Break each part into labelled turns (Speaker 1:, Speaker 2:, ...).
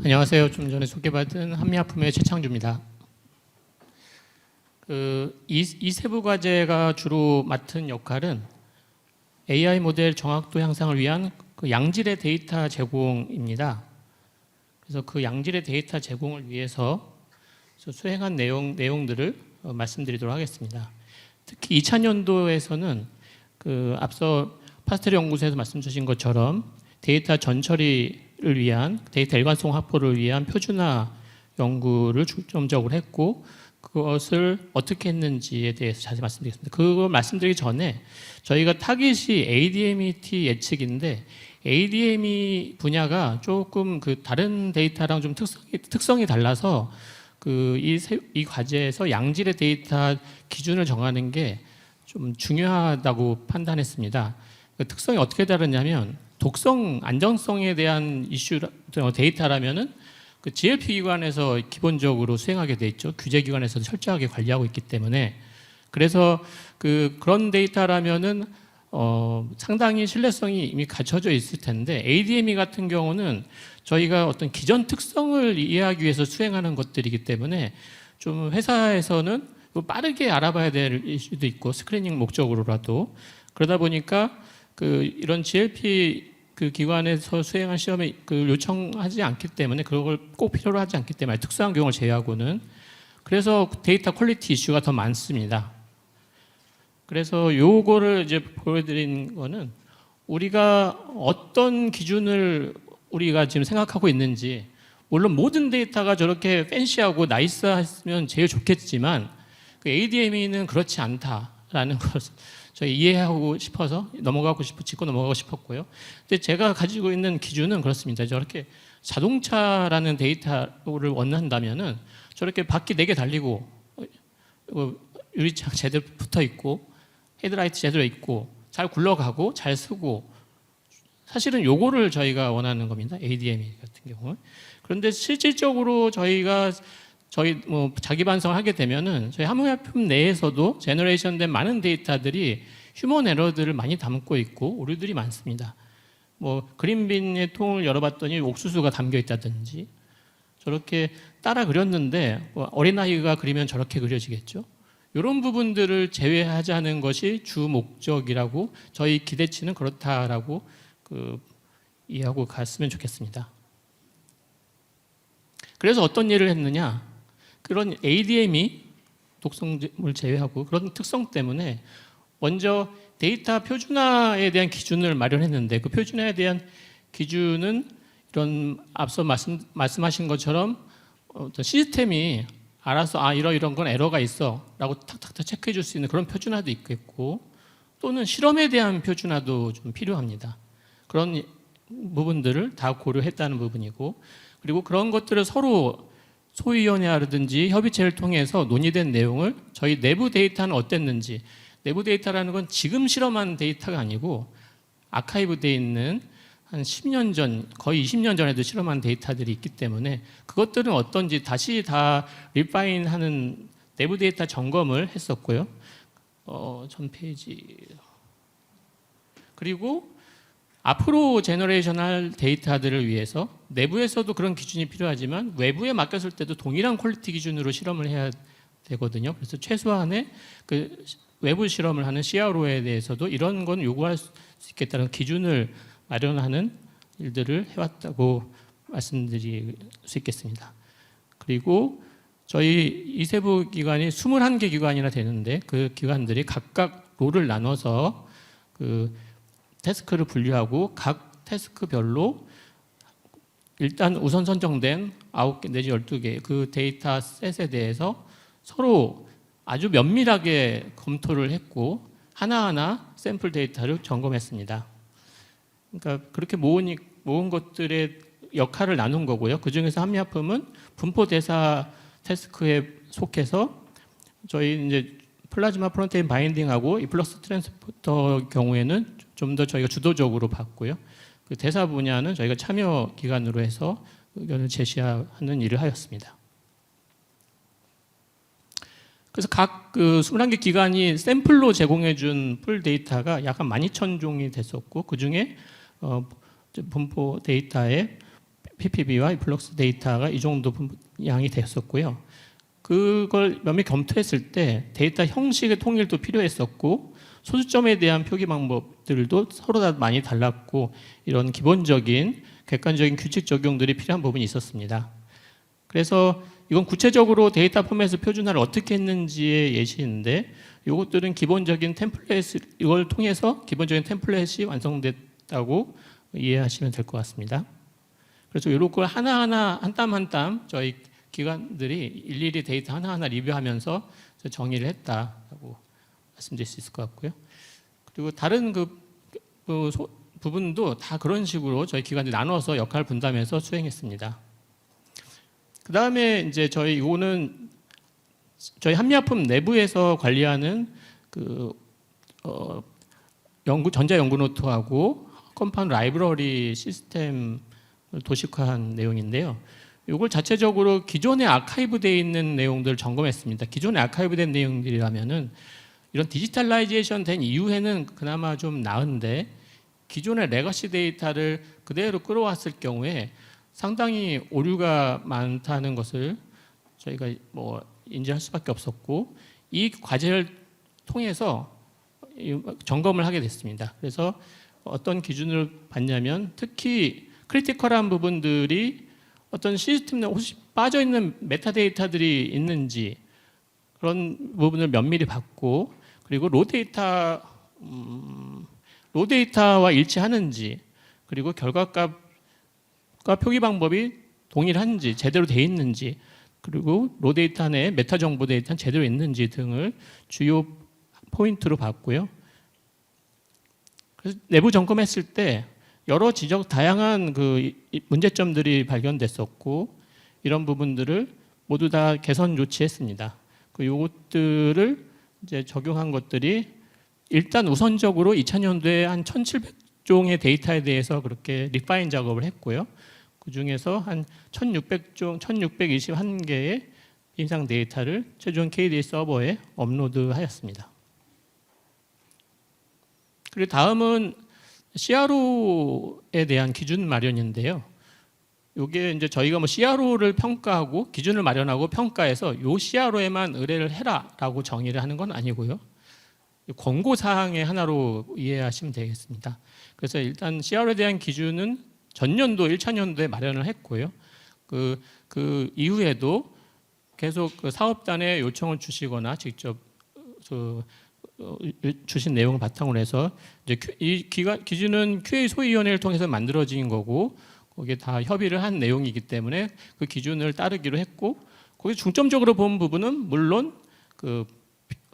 Speaker 1: 안녕하세요. 좀 전에 소개받은 한미하품의 최창주입니다. 이 세부 과제가 주로 맡은 역할은 AI 모델 정확도 향상을 위한 양질의 데이터 제공입니다. 그래서 그 양질의 데이터 제공을 위해서 수행한 내용들을 말씀드리도록 하겠습니다. 특히 2000년도에서는 앞서 파스텔 연구소에서 말씀 주신 것처럼 데이터 전처리를 위한 데이터 일관성 확보를 위한 표준화 연구를 중점적으로 했고, 그것을 어떻게 했는지에 대해서 자세히 말씀드리겠습니다. 그걸 말씀드리기 전에 저희가 타깃이 ADMET 예측인데, ADME 분야가 조금 다른 데이터랑 좀 특성이 달라서 이 과제에서 양질의 데이터 기준을 정하는 게 좀 중요하다고 판단했습니다. 그 특성이 어떻게 다르냐면, 독성, 안정성에 대한 이슈 데이터라면은 GLP 기관에서 기본적으로 수행하게 돼 있죠. 규제 기관에서도 철저하게 관리하고 있기 때문에. 그래서 그런 데이터라면은 상당히 신뢰성이 이미 갖춰져 있을 텐데, ADME 같은 경우는 저희가 어떤 기존 특성을 이해하기 위해서 수행하는 것들이기 때문에 좀 회사에서는 빠르게 알아봐야 될 이슈도 있고, 스크리닝 목적으로라도. 그러다 보니까 이런 GLP 기관에서 수행한 시험에 요청하지 않기 때문에, 그걸 꼭 필요로 하지 않기 때문에, 특수한 경우를 제외하고는. 그래서 데이터 퀄리티 이슈가 더 많습니다. 그래서 요거를 이제 보여드린 거는, 우리가 어떤 기준을 우리가 지금 생각하고 있는지, 물론 모든 데이터가 저렇게 팬시하고 나이스했으면 제일 좋겠지만 ADME는 그렇지 않다라는 것을 저희 이해하고 싶어서 짚고 넘어가고 싶었고요. 근데 제가 가지고 있는 기준은 그렇습니다. 저렇게 자동차라는 데이터를 원한다면은 저렇게 바퀴 4개 달리고 유리창 제대로 붙어 있고 헤드라이트 제대로 있고 잘 굴러가고 잘 쓰고, 사실은 요거를 저희가 원하는 겁니다. ADME 같은 경우. 그런데 실질적으로 저희가 자기 반성을 하게 되면은 저희 한미하품 내에서도 제너레이션된 많은 데이터들이 휴먼 에러들을 많이 담고 있고 오류들이 많습니다. 그린빈의 통을 열어봤더니 옥수수가 담겨 있다든지, 저렇게 따라 그렸는데 어린아이가 그리면 저렇게 그려지겠죠. 이런 부분들을 제외하자는 것이 주 목적이라고, 저희 기대치는 그렇다라고 이해하고 갔으면 좋겠습니다. 그래서 어떤 일을 했느냐, 그런 ADME 독성을 제외하고 그런 특성 때문에 먼저 데이터 표준화에 대한 기준을 마련했는데, 그 표준화에 대한 기준은 이런 앞서 말씀하신 것처럼 어떤 시스템이 알아서 이런 건 에러가 있어 라고 탁탁탁 체크해 줄 수 있는 그런 표준화도 있겠고, 또는 실험에 대한 표준화도 좀 필요합니다. 그런 부분들을 다 고려했다는 부분이고, 그리고 그런 것들을 서로 소위원회라든지 협의체를 통해서 논의된 내용을 저희 내부 데이터는 어땠는지, 내부 데이터라는 건 지금 실험한 데이터가 아니고 아카이브되어 있는 한 10년 전, 거의 20년 전에도 실험한 데이터들이 있기 때문에 그것들은 어떤지 다시 다 리파인하는 내부 데이터 점검을 했었고요. 전 페이지. 그리고 앞으로 제너레이션할 데이터들을 위해서 내부에서도 그런 기준이 필요하지만 외부에 맡겼을 때도 동일한 퀄리티 기준으로 실험을 해야 되거든요. 그래서 최소한의 외부 실험을 하는 CRO에 대해서도 이런 건 요구할 수 있겠다는 기준을 마련하는 일들을 해왔다고 말씀드릴 수 있겠습니다. 그리고 저희 이세부 기관이 21개 기관이나 되는데, 그 기관들이 각각 롤을 나눠서 태스크를 분류하고 각 태스크별로 일단 우선 선정된 9개 내지 12개 그 데이터 셋에 대해서 서로 아주 면밀하게 검토를 했고 하나하나 샘플 데이터를 점검했습니다. 그러니까 그렇게 모은 것들의 역할을 나눈 거고요. 그중에서 한미하품은 분포 대사 태스크에 속해서 저희 이제 플라즈마 프론테인 바인딩하고 이플럭스 트랜스포터 경우에는 좀 더 저희가 주도적으로 봤고요. 대사 분야는 저희가 참여 기관으로 해서 의견을 제시하는 일을 하였습니다. 그래서 각 21개 기관이 샘플로 제공해 준 풀 데이터가 약 한 12,000종이 됐었고, 그중에 분포 데이터의 PPB와 플럭스 데이터가 이 정도 양이 됐었고요. 그걸 몇몇 검토했을 때 데이터 형식의 통일도 필요했었고 소수점에 대한 표기 방법들도 서로 다 많이 달랐고 이런 기본적인 객관적인 규칙 적용들이 필요한 부분이 있었습니다. 그래서 이건 구체적으로 데이터 포맷 표준화를 어떻게 했는지의 예시인데 이것들은 기본적인 템플릿 이걸 통해서 기본적인 템플릿이 완성됐다고 이해하시면 될 것 같습니다. 그래서 이런 걸 하나하나 한 땀 한 땀 저희 기관들이 일일이 데이터 하나하나 리뷰하면서 정의를 했다라고 말씀드릴 수 있을 것 같고요. 그리고 다른 부분도 다 그런 식으로 저희 기관들이 나눠서 역할 분담해서 수행했습니다. 그 다음에 이제 이거는 저희 한미약품 내부에서 관리하는 전자 연구 노트하고 컴파운드 라이브러리 시스템을 도식화한 내용인데요. 이걸 자체적으로 기존에 아카이브되어 있는 내용들을 점검했습니다. 기존에 아카이브된 내용들이라면은 이런 디지털라이제이션 된 이후에는 그나마 좀 나은데 기존의 레거시 데이터를 그대로 끌어왔을 경우에 상당히 오류가 많다는 것을 저희가 인지할 수밖에 없었고 이 과제를 통해서 점검을 하게 됐습니다. 그래서 어떤 기준을 봤냐면 특히 크리티컬한 부분들이 어떤 시스템 내에 혹시 빠져있는 메타데이터들이 있는지 그런 부분을 면밀히 봤고 그리고 로데이터와 일치하는지 그리고 결과값과 표기 방법이 동일한지 제대로 돼 있는지 그리고 로데이터 안에 메타 정보 데이터는 제대로 있는지 등을 주요 포인트로 봤고요. 그래서 내부 점검했을 때 여러 다양한 문제점들이 발견됐었고 이런 부분들을 모두 다 개선 조치했습니다. 요것들을 이제 적용한 것들이 일단 우선적으로 2000년도에 한 1700종의 데이터에 대해서 그렇게 리파인 작업을 했고요. 그 중에서 한 1600종, 1621개의 임상 데이터를 최종 KDA 서버에 업로드하였습니다. 그리고 다음은 CRO에 대한 기준 마련인데요. 이게 이제 저희가 CRO를 평가하고 기준을 마련하고 평가해서 요 CRO에만 의뢰를 해라라고 정의를 하는 건 아니고요. 권고 사항의 하나로 이해하시면 되겠습니다. 그래서 일단 CRO에 대한 기준은 전년도 1차년도에 마련을 했고요. 그 이후에도 계속 사업단에 요청을 주시거나 직접 주신 내용을 바탕으로 해서 이제 이 기준은 QA 소위원회를 통해서 만들어진 거고 거기에 다 협의를 한 내용이기 때문에 그 기준을 따르기로 했고 거기 중점적으로 본 부분은 물론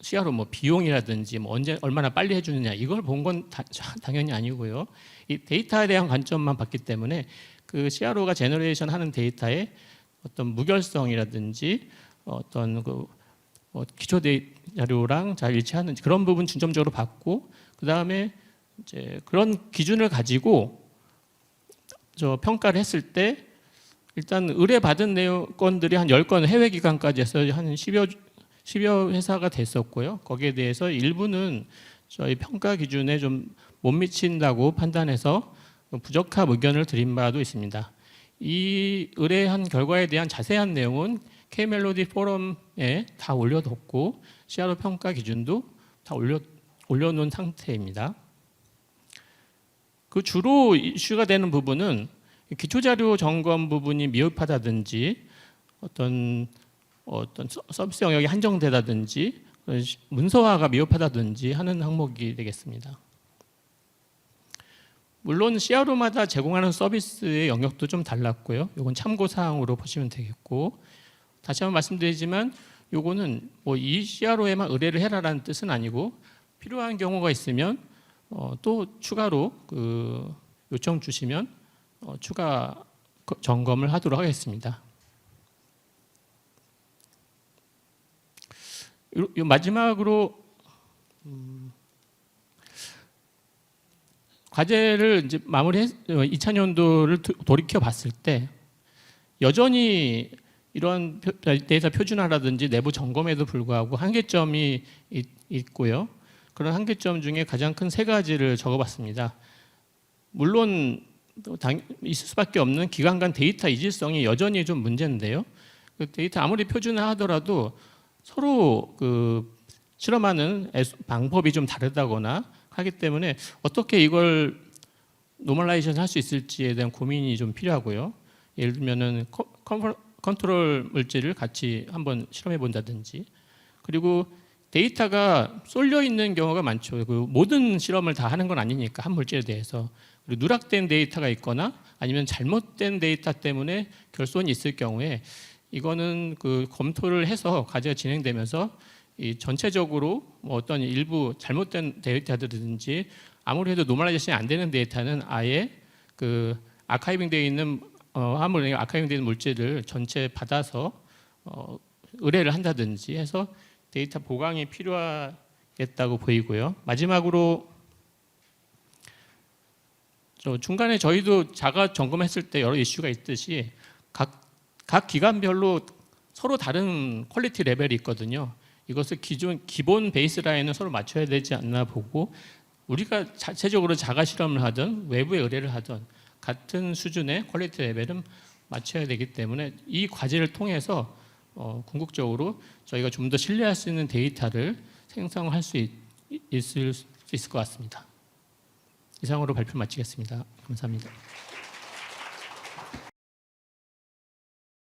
Speaker 1: CRO 비용이라든지 언제 얼마나 빨리 해주느냐 이걸 본 건 당연히 아니고요. 이 데이터에 대한 관점만 봤기 때문에 그 CRO가 제너레이션 하는 데이터의 어떤 무결성이라든지 어떤 기초 자료랑 잘 일치하는지 그런 부분 중점적으로 봤고 그 다음에 이제 그런 기준을 가지고 평가를 했을 때 일단 의뢰받은 건들이 한 10건 해외 기관까지 해서 한 10여 회사가 됐었고요. 거기에 대해서 일부는 저희 평가 기준에 좀 못 미친다고 판단해서 부적합 의견을 드린 바도 있습니다. 이 의뢰한 결과에 대한 자세한 내용은 K-멜로디 포럼에 다 올려뒀고 CRO 평가 기준도 다 올려놓은 상태입니다. 그 주로 이슈가 되는 부분은 기초자료 점검 부분이 미흡하다든지 어떤 서비스 영역이 한정되다든지 문서화가 미흡하다든지 하는 항목이 되겠습니다. 물론 CRO마다 제공하는 서비스의 영역도 좀 달랐고요. 이건 참고사항으로 보시면 되겠고 다시 한번 말씀드리지만 요거는 이 CRO에만 의뢰를 해라라는 뜻은 아니고 필요한 경우가 있으면 또 추가로 요청 주시면 추가 점검을 하도록 하겠습니다. 마지막으로 과제를 이제 2000년도를 돌이켜 봤을 때 여전히 이런 데이터 표준화라든지 내부 점검에도 불구하고 한계점이 있고요. 그런 한계점 중에 가장 큰 3가지를 적어봤습니다. 물론 있을 수밖에 없는 기관 간 데이터 이질성이 여전히 좀 문제인데요. 그 데이터 아무리 표준화하더라도 서로 그 실험하는 방법이 좀 다르다거나 하기 때문에 어떻게 이걸 노멀라이제이션 할 수 있을지에 대한 고민이 좀 필요하고요. 예를 들면은 컨트롤 물질을 같이 한번 실험해 본다든지, 그리고 데이터가 쏠려 있는 경우가 많죠. 그 모든 실험을 다 하는 건 아니니까 한 물질에 대해서. 그리고 누락된 데이터가 있거나 아니면 잘못된 데이터 때문에 결손이 있을 경우에 이거는 그 검토를 해서 과제가 진행되면서 이 전체적으로 뭐 어떤 일부 잘못된 데이터들든지 아무리 해도 노멀라이제이션이 안 되는 데이터는 아예 그 아카이빙되어 있는 아카이빙되어 있는 물질을 전체 받아서 의뢰를 한다든지 해서 데이터 보강이 필요하겠다고 보이고요. 마지막으로 중간에 저희도 자가 점검했을 때 여러 이슈가 있듯이 각 기관별로 서로 다른 퀄리티 레벨이 있거든요. 이것을 기본 베이스라인은 서로 맞춰야 되지 않나 보고, 우리가 자체적으로 자가 실험을 하든 외부에 의뢰를 하든 같은 수준의 퀄리티 레벨은 맞춰야 되기 때문에 이 과제를 통해서 궁극적으로 저희가 좀 더 신뢰할 수 있는 데이터를 생성할 수 있을 것 같습니다. 이상으로 발표 마치겠습니다. 감사합니다.